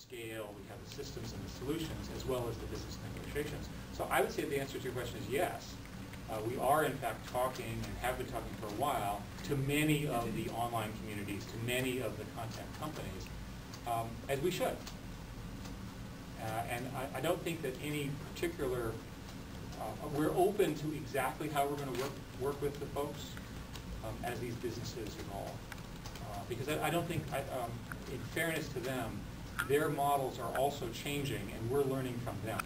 scale, we have the systems and the solutions, as well as the business negotiations. So I would say the answer to your question is yes. We are, in fact, talking and have been talking for a while to many of the online communities, to many of the content companies, as we should. And I don't think that any particular, we're open to exactly how we're going to work with the folks as these businesses evolve. Because I don't think, in fairness to them, their models are also changing and we're learning from them.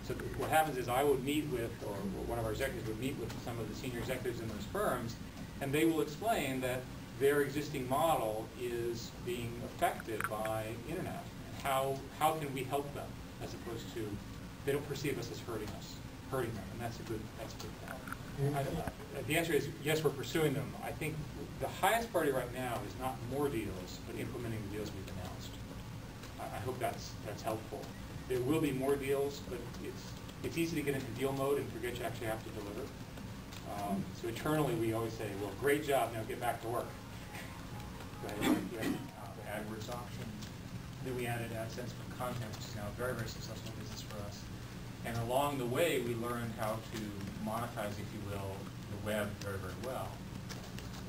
So what happens is I would meet with, or one of our executives would meet with some of the senior executives in those firms, and they will explain that their existing model is being affected by internet. And how can we help them, as opposed to, they don't perceive us as hurting them, and that's a good thing. The answer is yes, we're pursuing them. I think the highest priority right now is not more deals, but implementing the deals we've announced. I hope that's helpful. There will be more deals, but it's easy to get into deal mode and forget you actually have to deliver. So internally we always say, well, great job, now get back to work. The AdWords option. Then we added AdSense for content, which is now a very, very successful business for us. And along the way, we learned how to monetize, if you will, the web very, very well.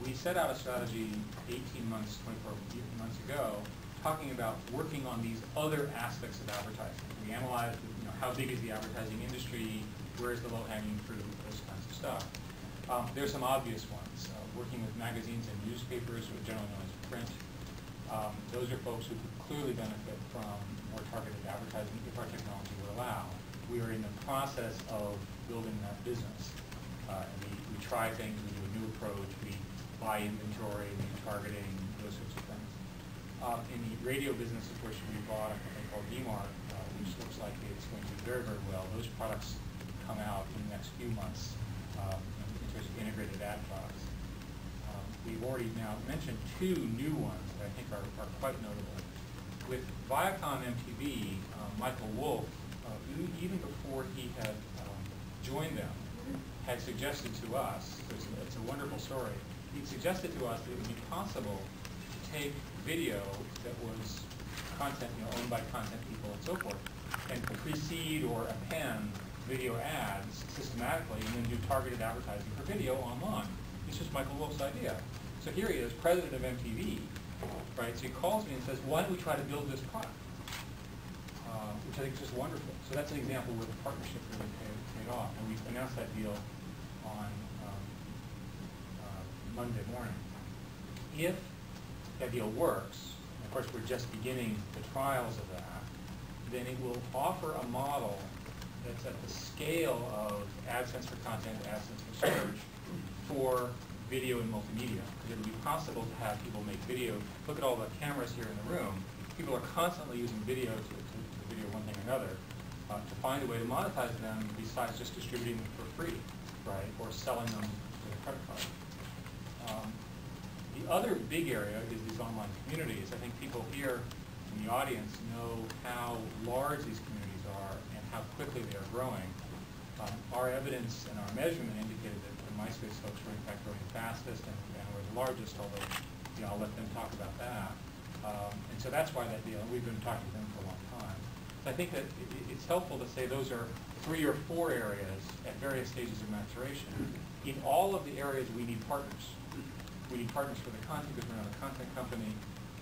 We set out a strategy 18 months, 24 months ago, talking about working on these other aspects of advertising. We analyzed, how big is the advertising industry, where is the low-hanging fruit, those kinds of stuff. There's some obvious ones. Working with magazines and newspapers, or generally known as print. Those are folks who could clearly benefit from more targeted advertising if our technology would allow. We are in the process of building that business. We try things, we do a new approach, we buy inventory, we do targeting, those sorts of things. In the radio business, of course, we bought a company called DMARC, which looks like it's going to do very, very well. Those products come out in the next few months in terms of integrated ad products. We've already now mentioned two new ones that I think are quite notable. With Viacom MTV, Michael Wolff, even before he had joined them, had suggested to us, it's a wonderful story, he suggested to us that it would be possible to take video that was content, owned by content people and so forth, and precede or append video ads systematically and then do targeted advertising for video online. This was Michael Wolff's idea. So here he is, president of MTV, right? So he calls me and says, why don't we try to build this product? Which I think is just wonderful. So that's an example where the partnership really paid off. And we announced that deal on Monday morning. If that deal works, and of course we're just beginning the trials of that, then it will offer a model that's at the scale of AdSense for content, AdSense for search, for video and multimedia. Because it would be possible to have people make video. Look at all the cameras here in the room. People are constantly using video to video one thing or another. To find a way to monetize them besides just distributing them for free, right, or selling them with a credit card. The other big area is these online communities. I think people here in the audience know how large these communities are and how quickly they are growing. Our evidence and our measurement indicated that the MySpace folks were in fact growing fastest and were the largest, although I'll let them talk about that. And so that's why that deal, we've been talking to them for a long time. I think that it's helpful to say those are 3 or 4 areas at various stages of maturation. In all of the areas, we need partners. We need partners for the content because we're not a content company.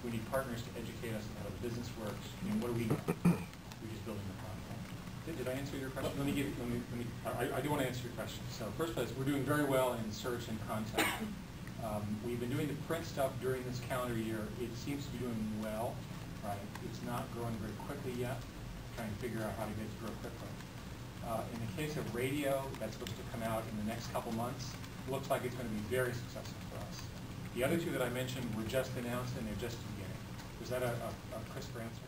We need partners to educate us on how the business works. What are we? We're just building the content. Did I answer your question? I do want to answer your question. So first place, we're doing very well in search and content. We've been doing the print stuff during this calendar year. It seems to be doing well. Right? It's not growing very quickly yet. Trying to figure out how to get it to grow quickly. In the case of radio, that's supposed to come out in the next couple months. It looks like it's going to be very successful for us. The other two that I mentioned were just announced and they're just beginning. Was that a crisper answer?